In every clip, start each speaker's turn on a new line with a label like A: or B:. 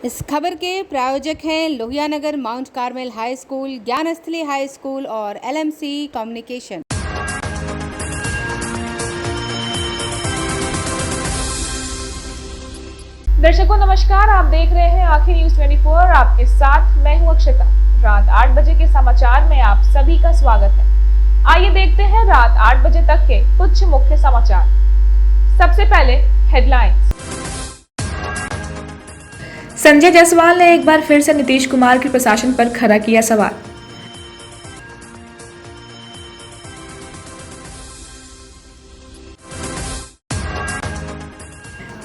A: इस खबर के प्रायोजक हैं Lohia Nagar Mount Carmel high school, Gyansthali high school और LMC कम्युनिकेशन।
B: दर्शकों नमस्कार, आप देख रहे हैं आखिर न्यूज 24 और आपके साथ मैं हूं अक्षता। रात 8 बजे के समाचार में आप सभी का स्वागत है। आइए देखते हैं रात 8 बजे तक के कुछ मुख्य समाचार। सबसे पहले हेडलाइंस। संजय जायसवाल ने एक बार फिर से नीतीश कुमार के प्रशासन पर खड़ा किया सवाल।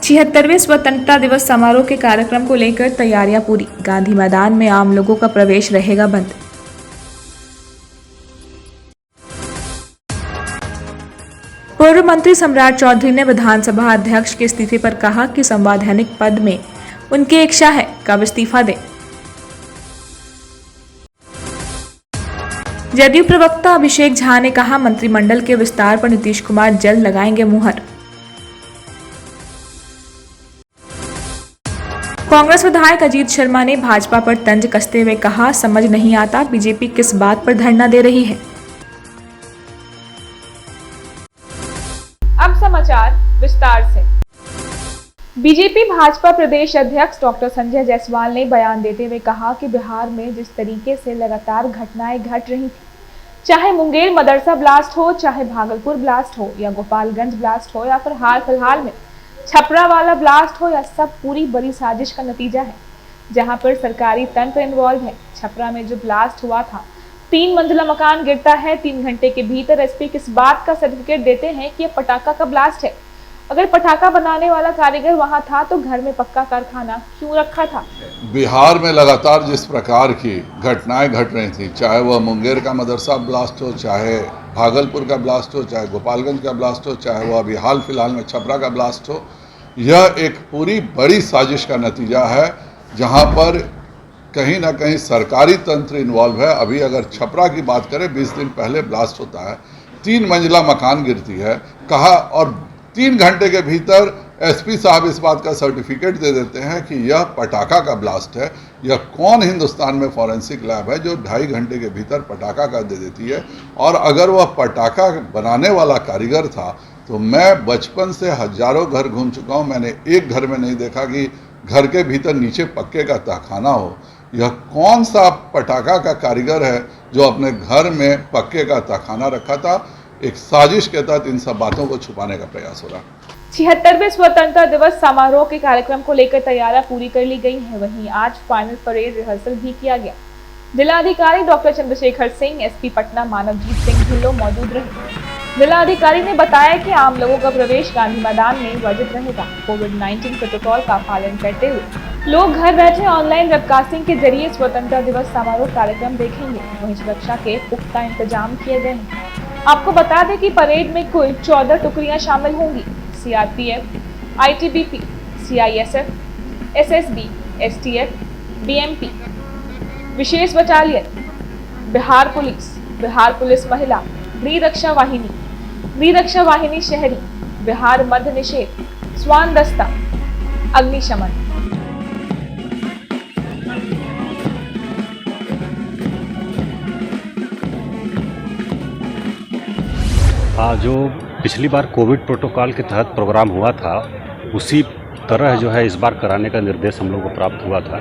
B: छिहत्तरवें स्वतंत्रता दिवस समारोह के कार्यक्रम को लेकर तैयारियां पूरी। गांधी मैदान में आम लोगों का प्रवेश रहेगा बंद। पूर्व मंत्री सम्राट चौधरी ने विधानसभा अध्यक्ष के इस्तीफे पर कहा कि संवैधानिक पद में उनकी इच्छा है कब इस्तीफा दें। जदयू प्रवक्ता अभिषेक झा ने कहा मंत्रिमंडल के विस्तार पर नीतीश कुमार जल्द लगाएंगे मुहर। कांग्रेस विधायक अजीत शर्मा ने भाजपा पर तंज कसते हुए कहा समझ नहीं आता बीजेपी किस बात पर धरना दे रही है। अब समाचार विस्तार से। बीजेपी भाजपा प्रदेश अध्यक्ष डॉक्टर संजय जायसवाल ने बयान देते हुए कहा कि बिहार में जिस तरीके से लगातार घटनाएं घट रही थी, चाहे मुंगेर मदरसा ब्लास्ट हो, चाहे भागलपुर ब्लास्ट हो या गोपालगंज ब्लास्ट हो या फिर हाल फिलहाल में छपरा वाला ब्लास्ट हो, या सब पूरी बड़ी साजिश का नतीजा है जहां पर सरकारी तंत्र इन्वॉल्व है। छपरा में जो ब्लास्ट हुआ था, 3 मंजिला मकान गिरता है, 3 घंटे के भीतर एसपी किस बात का सर्टिफिकेट देते हैं कि यह पटाखा का ब्लास्ट है। अगर पटाखा बनाने वाला कारीगर वहां था तो घर में पक्का कारखाना क्यों रखा था।
C: बिहार में लगातार जिस प्रकार की घटनाएं घट रही थी, चाहे वह मुंगेर का मदरसा ब्लास्ट हो, चाहे भागलपुर का ब्लास्ट हो, चाहे गोपालगंज का ब्लास्ट हो, चाहे वह अभी हाल फिलहाल में छपरा का ब्लास्ट हो, यह एक पूरी बड़ी साजिश का नतीजा है जहां पर कहीं ना कहीं सरकारी तंत्र इन्वॉल्व है। अभी अगर छपरा की बात करें, 20 दिन पहले ब्लास्ट होता है, 3 मंजिला मकान गिरती है, कहा और 3 घंटे के भीतर एसपी साहब इस बात का सर्टिफिकेट दे देते हैं कि यह पटाखा का ब्लास्ट है। यह कौन हिंदुस्तान में फॉरेंसिक लैब है जो 2.5 घंटे के भीतर पटाखा का दे देती है। और अगर वह पटाखा बनाने वाला कारीगर था तो मैं बचपन से हजारों घर घूम चुका हूँ, मैंने एक घर में नहीं देखा कि घर के भीतर नीचे पक्के का तहखाना हो। यह कौन सा पटाखा का कारीगर है जो अपने घर में पक्के का तहखाना रखा था। एक साजिश के तहत इन सब बातों को छुपाने का प्रयास हो रहा है।
B: 76वें स्वतंत्रता दिवस समारोह के कार्यक्रम को लेकर तैयारियां पूरी कर ली गई हैं। वहीं आज फाइनल परेड रिहर्सल भी किया गया। जिलाधिकारी डॉक्टर चंद्रशेखर सिंह, एसपी पटना मानवजीत सिंह ढिल्लों मौजूद रहे। जिलाधिकारी ने बताया कि आम लोगों का प्रवेश गांधी मैदान में वर्जित रहेगा। कोविड-19 प्रोटोकॉल का पालन करते हुए लोग घर बैठे ऑनलाइन वेबकास्टिंग के जरिए स्वतंत्रता दिवस समारोह कार्यक्रम देखेंगे। वहीं सुरक्षा के पुख्ता इंतजाम किए गए हैं। आपको बता दें कि परेड में कुल 14 टुकड़ियां शामिल होंगी। CRPF, ITBP, CISF, SSB, STF, BMP, विशेष बटालियन, बिहार पुलिस महिला, नृरक्षा वाहिनी शहरी, बिहार मध्य निषेध, स्वान दस्ता, अग्निशमन।
D: जो पिछली बार कोविड प्रोटोकॉल के तहत प्रोग्राम हुआ था, उसी तरह जो है इस बार कराने का निर्देश हम लोगों को प्राप्त हुआ था।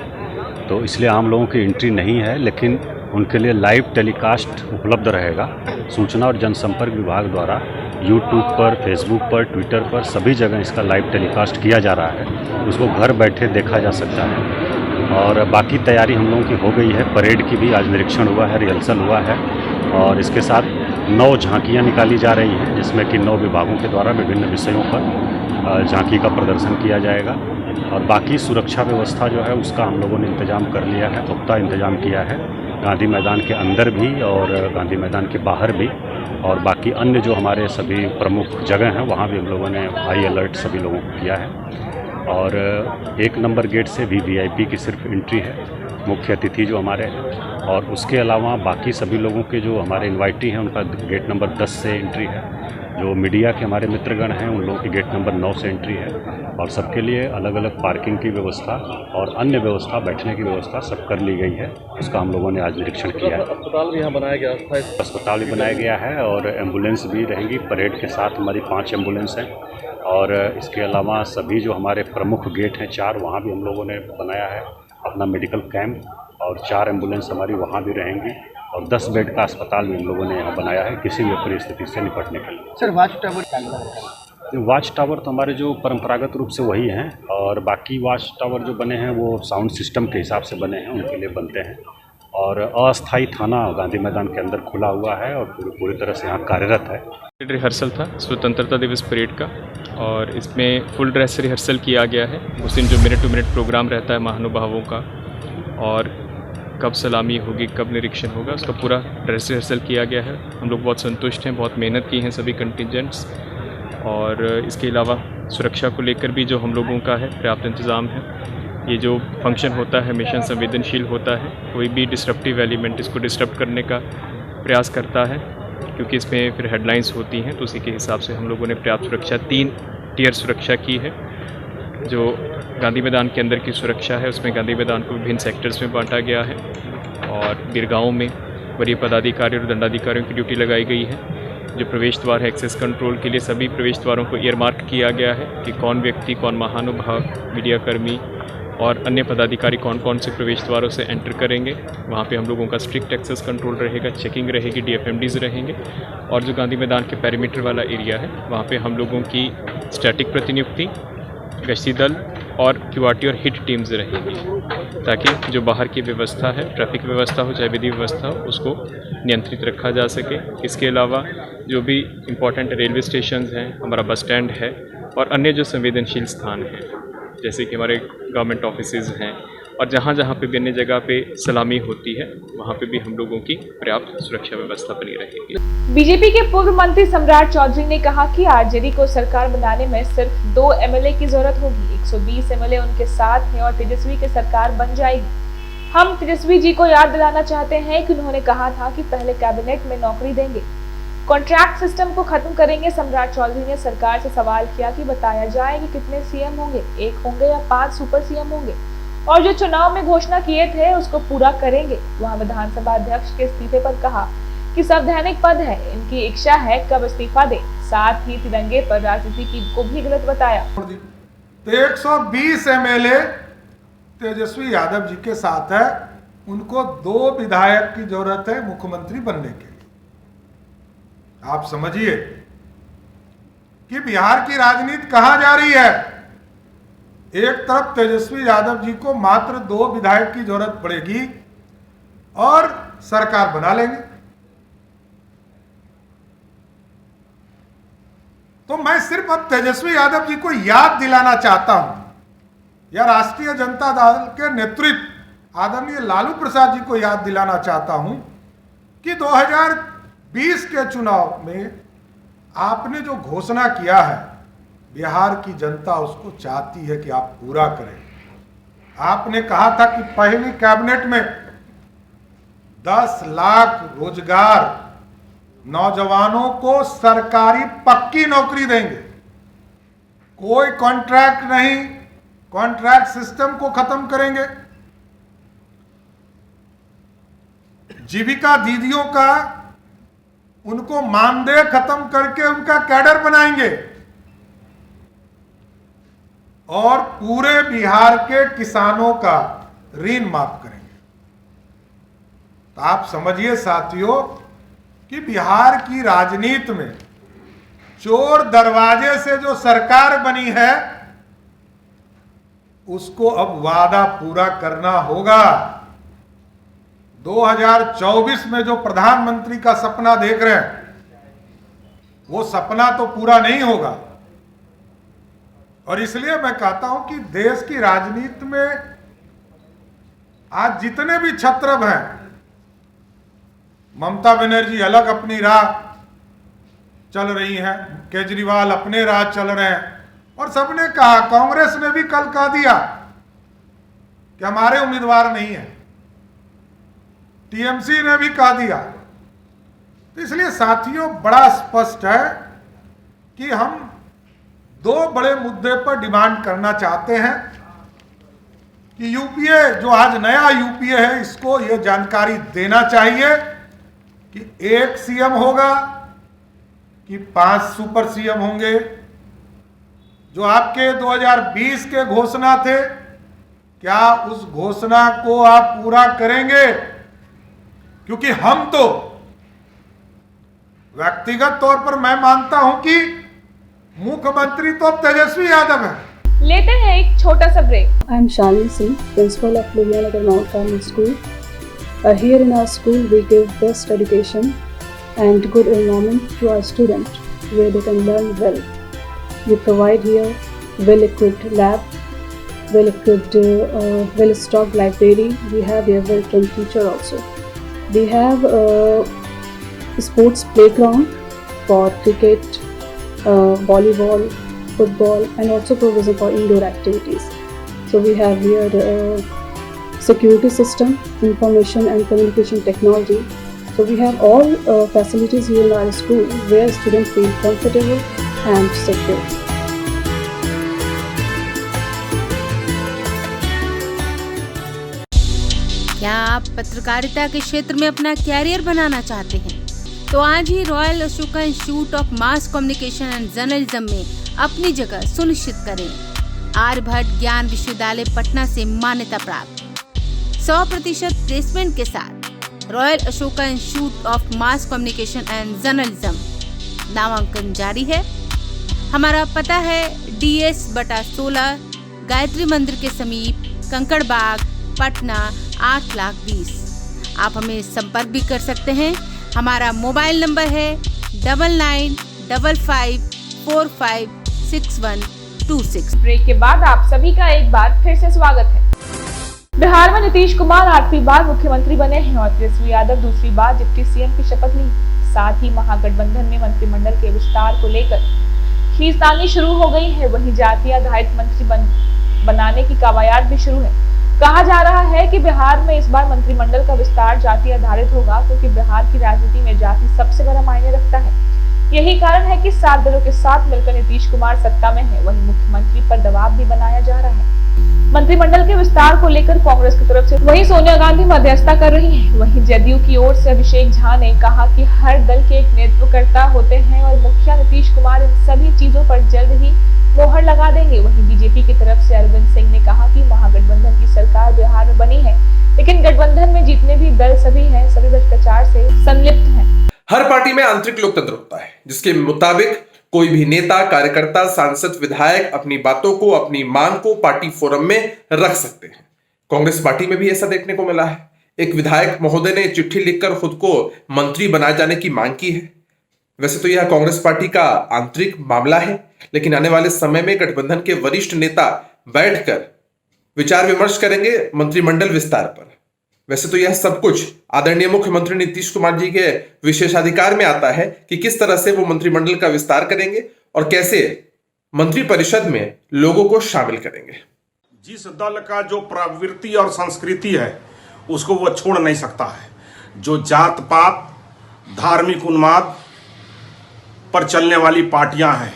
D: तो इसलिए आम लोगों की एंट्री नहीं है, लेकिन उनके लिए लाइव टेलीकास्ट उपलब्ध रहेगा। सूचना और जनसंपर्क विभाग द्वारा यूट्यूब पर, फेसबुक पर, ट्विटर पर सभी जगह इसका लाइव टेलीकास्ट किया जा रहा है। उसको घर बैठे देखा जा सकता है। और बाकी तैयारी हम लोगों की हो गई है। परेड की भी आज निरीक्षण हुआ है, रिहर्सल हुआ है और इसके साथ 9 झांकियाँ निकाली जा रही हैं, जिसमें कि 9 विभागों के द्वारा विभिन्न विषयों पर झांकी का प्रदर्शन किया जाएगा। और बाकी सुरक्षा व्यवस्था जो है उसका हम लोगों ने इंतजाम कर लिया है, पुख्ता इंतजाम किया है, गांधी मैदान के अंदर भी और गांधी मैदान के बाहर भी। और बाकी अन्य जो हमारे सभी प्रमुख जगह हैं वहाँ भी हम लोगों ने हाई अलर्ट सभी लोगों को किया है। और 1 नंबर गेट से भी वीआईपी की सिर्फ एंट्री है, मुख्य अतिथि जो हमारे हैं, और उसके अलावा बाकी सभी लोगों के जो हमारे इनवाइटी हैं उनका गेट नंबर 10 से एंट्री है। जो मीडिया के हमारे मित्रगण हैं उन लोगों की गेट नंबर 9 से एंट्री है, और सबके लिए अलग अलग पार्किंग की व्यवस्था और अन्य व्यवस्था, बैठने की व्यवस्था सब कर ली गई है। उसका हम लोगों ने आज निरीक्षण किया है।
E: अस्पताल भी यहाँ बनाया गया था।
D: अस्पताल भी बनाया गया है और एम्बुलेंस भी रहेंगी। परेड के साथ हमारी 5 एम्बुलेंस हैं, और इसके अलावा सभी जो हमारे प्रमुख गेट हैं 4, वहाँ भी हम लोगों ने बनाया है अपना मेडिकल कैंप, और 4 एम्बुलेंस हमारी वहाँ भी रहेंगी, और 10 बेड का अस्पताल भी हम लोगों ने यहाँ बनाया है किसी भी परिस्थिति से निपटने के लिए।
E: सर,
D: वाच टावर तो हमारे जो परंपरागत रूप से वही हैं, और बाकी वाच टावर जो बने हैं वो साउंड सिस्टम के हिसाब से बने हैं, उनके लिए बनते हैं। और अस्थायी थाना गांधी मैदान के अंदर खुला हुआ है और पूरी तरह से यहाँ कार्यरत है।
F: रिहर्सल था स्वतंत्रता दिवस परेड का, और इसमें फुल ड्रेस रिहर्सल किया गया है। उस दिन जो मिनट टू मिनट प्रोग्राम रहता है महानुभावों का, और कब सलामी होगी, कब निरीक्षण होगा, उसका पूरा ड्रेस रिहर्सल किया गया है। हम लोग बहुत संतुष्ट हैं, बहुत मेहनत की हैं सभी कंटिजेंट्स। और इसके अलावा सुरक्षा को लेकर भी जो हम लोगों का है पर्याप्त इंतज़ाम है। ये जो फंक्शन होता है हमेशा संवेदनशील होता है, कोई भी डिसरप्टिव एलिमेंट इसको डिस्टर्ब करने का प्रयास करता है, क्योंकि इसमें फिर हेडलाइंस होती हैं। तो उसी के हिसाब से हम लोगों ने पर्याप्त सुरक्षा 3 टियर सुरक्षा की है। जो गांधी मैदान के अंदर की सुरक्षा है उसमें गांधी मैदान को विभिन्न सेक्टर्स में बांटा गया है, और गिरगांव में वरीय पदाधिकारी और दंडाधिकारियों की ड्यूटी लगाई गई है। जो प्रवेश द्वार है एक्सेस कंट्रोल के लिए सभी प्रवेश द्वारों को ईयरमार्क किया गया है कि कौन व्यक्ति, कौन महानुभाव, मीडियाकर्मी और अन्य पदाधिकारी कौन कौन से प्रवेश द्वारों से एंटर करेंगे। वहाँ पे हम लोगों का स्ट्रिक्ट एक्सेस कंट्रोल रहेगा, चेकिंग रहेगी, डीएफएमडीज रहेंगे। और जो गांधी मैदान के पेरीमीटर वाला एरिया है वहाँ पे हम लोगों की स्टैटिक प्रतिनियुक्ति, गश्ती दल और क्यूआरटी और हिट टीम्स रहेंगी, ताकि जो बाहर की व्यवस्था है, ट्रैफिक व्यवस्था हो चाहे विधि व्यवस्था हो, उसको नियंत्रित रखा जा सके। इसके अलावा जो भी इम्पोर्टेंट रेलवे स्टेशंस हैं, हमारा बस स्टैंड है, और अन्य जो संवेदनशील स्थान हैं जैसे कि हमारे गवर्नमेंट ऑफिसेज हैं, और जहाँ जहाँ पे भी अन्य जगह पे सलामी होती है वहाँ पे भी हम लोगों की पर्याप्त सुरक्षा व्यवस्था बनी रहेगी।
B: बीजेपी के पूर्व मंत्री सम्राट चौधरी ने कहा कि आरजेडी को सरकार बनाने में सिर्फ 2 एमएलए की जरूरत होगी। 120 एमएलए उनके साथ हैं और तेजस्वी की सरकार बन जाएगी। हम तेजस्वी जी को याद दिलाना चाहते हैं कि उन्होंने कहा था कि पहले कैबिनेट में नौकरी देंगे, कॉन्ट्रैक्ट सिस्टम को खत्म करेंगे। सम्राट चौधरी ने सरकार से सवाल किया कि बताया जाए कि कितने सीएम होंगे, 1 होंगे या 5 सुपर सीएम होंगे, और जो चुनाव में घोषणा किए थे उसको पूरा करेंगे। वहां विधानसभा अध्यक्ष के इस्तीफे पर कहा कि संवैधानिक पद है, इनकी इच्छा है कब इस्तीफा दे। साथ ही तिरंगे पर राजनीति की को भी गलत बताया।
G: तो 120 एमएलए तेजस्वी यादव जी के साथ है, उनको 2 विधायक की जरूरत है मुख्यमंत्री बनने के लिए। आप समझिए कि बिहार की राजनीति कहां जा रही है। एक तरफ तेजस्वी यादव जी को मात्र 2 विधायक की जरूरत पड़ेगी और सरकार बना लेंगे। तो मैं सिर्फ अब तेजस्वी यादव जी को याद दिलाना चाहता हूं, या राष्ट्रीय जनता दल के नेतृत्व आदरणीय लालू प्रसाद जी को याद दिलाना चाहता हूं कि 2020 के चुनाव में आपने जो घोषणा किया है, बिहार की जनता उसको चाहती है कि आप पूरा करें। आपने कहा था कि पहली कैबिनेट में 10 लाख रोजगार नौजवानों को सरकारी पक्की नौकरी देंगे, कोई कॉन्ट्रैक्ट नहीं, कॉन्ट्रैक्ट सिस्टम को खत्म करेंगे। जीविका दीदियों का उनको मानदेय खत्म करके उनका कैडर बनाएंगे, और पूरे बिहार के किसानों का ऋण माफ करेंगे। तो आप समझिए साथियों कि बिहार की राजनीति में चोर दरवाजे से जो सरकार बनी है उसको अब वादा पूरा करना होगा। 2024 में जो प्रधानमंत्री का सपना देख रहे हैं वो सपना तो पूरा नहीं होगा, और इसलिए मैं कहता हूं कि देश की राजनीति में आज जितने भी छत्रब हैं, ममता बनर्जी अलग अपनी राह चल रही हैं, केजरीवाल अपने राह चल रहे हैं, और सबने कहा, कांग्रेस ने भी कल कह दिया कि हमारे उम्मीदवार नहीं है, टीएमसी ने भी कह दिया। तो इसलिए साथियों बड़ा स्पष्ट है कि हम दो बड़े मुद्दे पर डिमांड करना चाहते हैं कि यूपीए जो आज नया यूपीए है, इसको ये जानकारी देना चाहिए कि 1 सीएम होगा कि 5 सुपर सीएम होंगे। जो आपके 2020 के घोषणा थे, क्या उस घोषणा को आप पूरा करेंगे? क्योंकि हम तो व्यक्तिगत तौर पर मैं मानता हूं कि मुख्यमंत्री तो अब तेजस्वी यादव है।
B: लेते हैं एक छोटा सा break.
E: I am Shalini Singh, principal of Lohianagar Mount Carmel School. Here in our school, we give best education and good environment to our students, where they can learn well. We provide here well-equipped lab, well-equipped, well-stocked library. We have here well-trained teacher also. We have a sports playground for cricket, volleyball, football, and also provision for indoor activities. So we have here security system, information and communication technology. So we have all facilities here in our school where students feel comfortable and secure.
A: क्या आप पत्रकारिता के क्षेत्र में अपना career बनाना चाहते हैं? तो आज ही Royal Ashoka Institute of Mass Communication and Journalism में अपनी जगह सुनिश्चित करें। आर्यभट्ट ज्ञान विश्वविद्यालय पटना से मान्यता प्राप्त 100% प्लेसमेंट के साथ royal Ashoka Institute of Mass Communication and journalism नामांकन जारी है। हमारा पता है DS/16 गायत्री मंदिर के समीप, कंकड़ बाग, पटना 8,20,000। आप हमें संपर्क भी कर सकते हैं। हमारा मोबाइल नंबर है 9955456126।
B: ब्रेक के बाद आप सभी का एक बार फिर से स्वागत है। बिहार में नीतीश कुमार 8वीं बार मुख्यमंत्री बने हैं और तेजस्वी यादव दूसरी बार डिप्टी सीएम की शपथ ली। साथ ही महागठबंधन में मंत्रिमंडल के विस्तार को लेकर खींचतानी शुरू हो गई है। वहीं जातीय आधारित मंत्री बनाने की कवायद भी शुरू है। कहा जा रहा है कि बिहार में इस बार मंत्रिमंडल का विस्तार जाति आधारित होगा, क्योंकि बिहार की राजनीति में जाति सबसे बड़ा मायने रखता है। यही कारण है कि 7 दलों के साथ मिलकर नीतीश कुमार सत्ता में है। वहीं मुख्यमंत्री पर दबाव भी बनाया जा रहा है। मंत्रिमंडल के विस्तार को लेकर कांग्रेस की तरफ से वहीं सोनिया गांधी मध्यस्थता कर रही हैं। वहीं जदयू की ओर से अभिषेक झा ने कहा कि हर दल के एक नेतृत्वकर्ता होते हैं और मुखिया नीतीश कुमार इन सभी चीजों पर जल्द ही मोहर लगा देंगे। वहीं बीजेपी की तरफ से अरविंद सिंह ने कहा कि महागठबंधन की सरकार बिहार में बनी है, लेकिन गठबंधन में जितने भी दल सभी हैं, सभी भ्रष्टाचार से संलिप्त हैं।
H: हर पार्टी में आंतरिक लोकतंत्र होता है, जिसके मुताबिक कोई भी नेता, कार्यकर्ता, सांसद, विधायक अपनी बातों को, अपनी मांग को पार्टी फोरम में रख सकते हैं। कांग्रेस पार्टी में भी ऐसा देखने को मिला है। एक विधायक महोदय ने चिट्ठी लिखकर खुद को मंत्री बनाए जाने की मांग की है। वैसे तो यह कांग्रेस पार्टी का आंतरिक मामला है, लेकिन आने वाले समय में गठबंधन के वरिष्ठ नेता बैठकर विचार विमर्श करेंगे मंत्रिमंडल विस्तार पर। वैसे तो यह सब कुछ आदरणीय मुख्यमंत्री नीतीश कुमार जी के विशेषाधिकार में आता है कि किस तरह से वो मंत्रिमंडल का विस्तार करेंगे और कैसे मंत्रिपरिषद में लोगों को शामिल करेंगे।
I: जिस दल का जो प्रवृत्ति और संस्कृति है उसको वो छोड़ नहीं सकता है। जो जात पात, धार्मिक उन्माद पर चलने वाली पार्टियां हैं,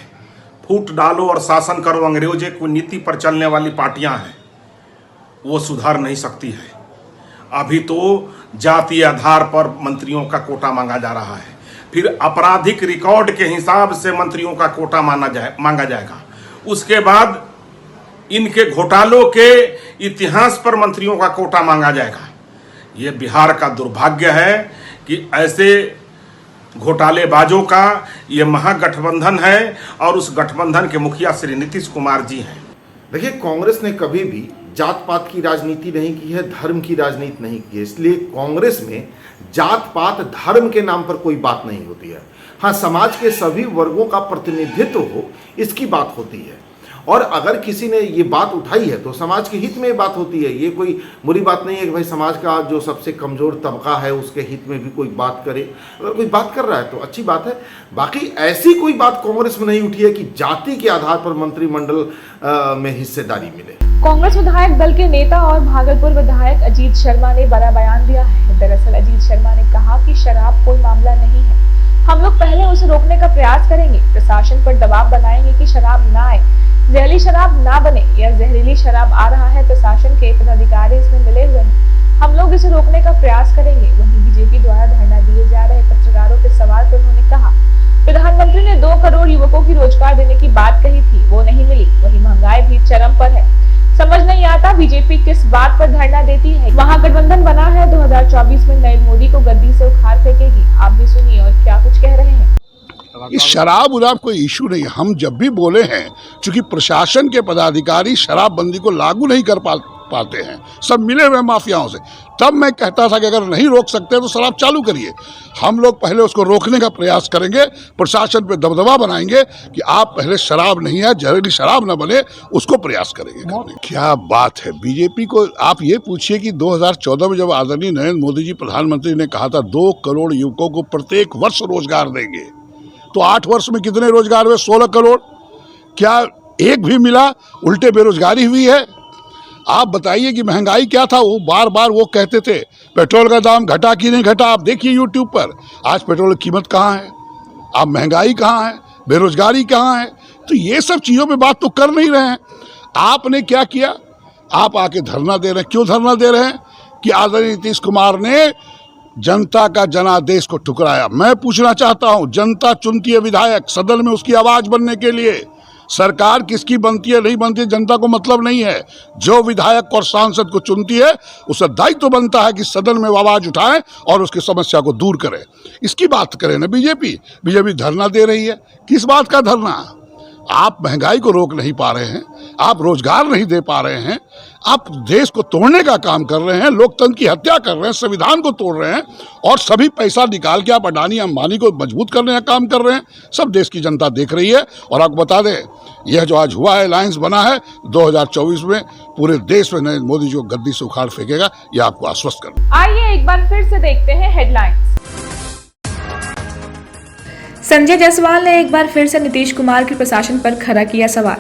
I: फूट डालो और शासन करो अंग्रेजों की नीति पर चलने वाली पार्टियां हैं, वो सुधार नहीं सकती है। अभी तो जातीय आधार पर मंत्रियों का कोटा मांगा जा रहा है, फिर आपराधिक रिकॉर्ड के हिसाब से मंत्रियों का कोटा मांगा जाएगा। उसके बाद इनके घोटालों के इतिहास पर मंत्रियों का कोटा मांगा जाएगा। ये बिहार का दुर्भाग्य है कि ऐसे घोटालेबाजों का ये महागठबंधन है और उस गठबंधन के मुखिया श्री नीतीश कुमार जी हैं।
J: देखिए, कांग्रेस ने कभी भी जात पात की राजनीति नहीं की है, धर्म की राजनीति नहीं की है। इसलिए कांग्रेस में जात पात धर्म के नाम पर कोई बात नहीं होती है। हाँ, समाज के सभी वर्गों का प्रतिनिधित्व हो, इसकी बात होती है। और अगर किसी ने ये बात उठाई है तो समाज के हित में ये बात होती है। ये कोई बुरी बात नहीं है कि भाई समाज का जो सबसे कमज़ोर तबका है उसके हित में भी कोई बात करे। अगर कोई बात कर रहा है तो अच्छी बात है। बाकी ऐसी कोई बात कांग्रेस में नहीं उठी है कि जाति के आधार पर मंत्रिमंडल में हिस्सेदारी मिले।
B: कांग्रेस विधायक दल के नेता और भागलपुर विधायक अजीत शर्मा ने बड़ा बयान दिया है। दरअसल अजीत शर्मा ने कहा कि शराब कोई मामला नहीं है, हम लोग पहले उसे रोकने का प्रयास करेंगे, प्रशासन पर दबाव बनाएंगे कि शराब ना आए, जहरीली शराब ना बने। या जहरीली शराब आ रहा है, प्रशासन के पदाधिकारी इसमें मिले हुए हैं, हम लोग इसे रोकने का प्रयास करेंगे। वहीं बीजेपी द्वारा धरना दिए जा रहे पत्रकारों के सवाल पर उन्होंने कहा, प्रधानमंत्री ने 2 करोड़ युवकों की रोजगार देने की बात कही थी, वो नहीं मिली। वहीं महंगाई भी चरम पर है, समझ नहीं आता बीजेपी किस बात पर धरना देती है। महागठबंधन बना है, 2024 में नरेंद्र मोदी को गद्दी से उखाड़ फेंकेगी। आप भी सुनिए और क्या कुछ कह रहे हैं।
K: इस शराब उराब कोई इशू नहीं। हम जब भी बोले हैं, चूंकि प्रशासन के पदाधिकारी शराबबंदी को लागू नहीं कर पाते हैं, सब मिले हुए माफियाओं से, तब मैं कहता था कि अगर नहीं रोक सकते तो शराब चालू करिए। हम लोग पहले उसको रोकने का प्रयास करेंगे, प्रशासन पे दबदबा बनाएंगे कि आप पहले शराब नहीं है, जहरीली शराब न बने, उसको प्रयास करेंगे। क्या बात है। बीजेपी को आप ये पूछिए कि 2014 में जब आदरणीय नरेंद्र मोदी जी प्रधानमंत्री ने कहा था 2 करोड़ युवकों को प्रत्येक वर्ष रोजगार देंगे, तो 8 वर्ष में कितने रोजगार हुए? 16 करोड़। क्या एक भी मिला? उल्टे बेरोजगारी हुई है। आप बताइए कि महंगाई क्या था। वो बार बार वो कहते थे पेट्रोल का दाम घटा कि नहीं घटा। आप देखिए यूट्यूब पर आज पेट्रोल की कीमत कहाँ है, आप महंगाई कहाँ है, बेरोजगारी कहाँ है। तो ये सब चीज़ों पे बात तो कर नहीं रहे हैं। आपने क्या किया? आप आके धरना दे रहे हैं। क्यों धरना दे रहे हैं? कि आदरणीय नीतीश कुमार ने जनता का जनादेश को ठुकराया। मैं पूछना चाहता हूं, जनता चुनती है विधायक सदन में उसकी आवाज बनने के लिए। सरकार किसकी बनती है नहीं बनती जनता को मतलब नहीं है। जो विधायक और सांसद को चुनती है उसका दायित्व बनता है कि सदन में आवाज उठाएं और उसकी समस्या को दूर करें। इसकी बात करें ना। बीजेपी धरना दे रही है। किस बात का धरना? आप महंगाई को रोक नहीं पा रहे हैं, आप रोजगार नहीं दे पा रहे हैं, आप देश को तोड़ने का काम कर रहे हैं, लोकतंत्र की हत्या कर रहे हैं, संविधान को तोड़ रहे हैं और सभी पैसा निकाल के आप अडानी अंबानी को मजबूत करने का काम कर रहे हैं। सब देश की जनता देख रही है। और आपको बता दें, यह जो आज हुआ है, अलायंस बना है, 2024 में पूरे देश में नरेंद्र मोदी जी को गद्दी से उखाड़ फेंकेगा, यह आपको आश्वस्त कर।
B: आइए एक बार फिर से देखते हैं हेडलाइंस। संजय जायसवाल ने एक बार फिर से नीतीश कुमार के प्रशासन पर खड़ा किया सवाल।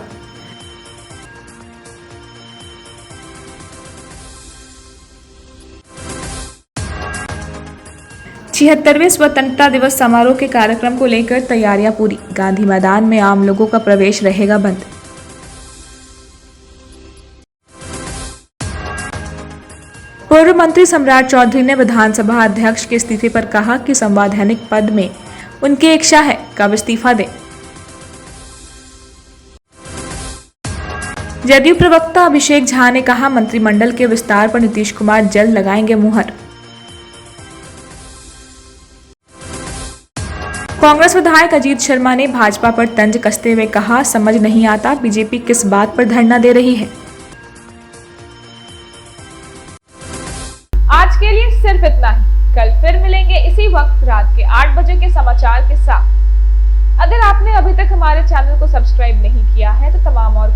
B: छिहत्तरवें स्वतंत्रता दिवस समारोह के कार्यक्रम को लेकर तैयारियां पूरी। गांधी मैदान में आम लोगों का प्रवेश रहेगा बंद। पूर्व मंत्री सम्राट चौधरी ने विधानसभा अध्यक्ष के इस्तीफे पर कहा कि संवैधानिक पद में उनकी इच्छा है कब इस्तीफा दें। जदयू प्रवक्ता अभिषेक झा ने कहा, मंत्रिमंडल के विस्तार पर नीतीश कुमार जल्द लगाएंगे मुहर। कांग्रेस विधायक अजीत शर्मा ने भाजपा पर तंज कसते हुए कहा, समझ नहीं आता बीजेपी किस बात पर धरना दे रही है। आज के लिए सिर्फ इतना ही। कल फिर मिलेंगे इसी वक्त रात के 8 बजे के समाचार के साथ। अगर आपने अभी तक हमारे चैनल को सब्सक्राइब नहीं किया है तो तमाम और